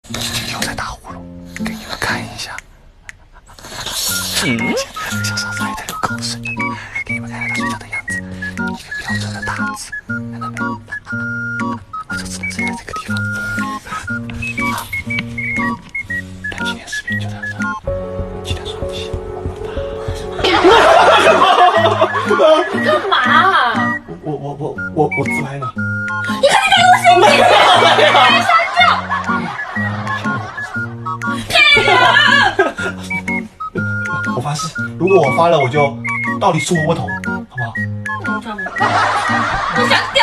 又在打呼噜，给你们看一下。小傻子还在流口水，给你们看看他睡觉的样子，一个标准的大字，看到没？我就只能睡在这个地方。好，那今天视频就到这，记得刷起。你干嘛？我自拍呢。你看你这个视频，你删掉！骗人！我发誓，如果我发了，我就到底出摸头，好不好？我删掉。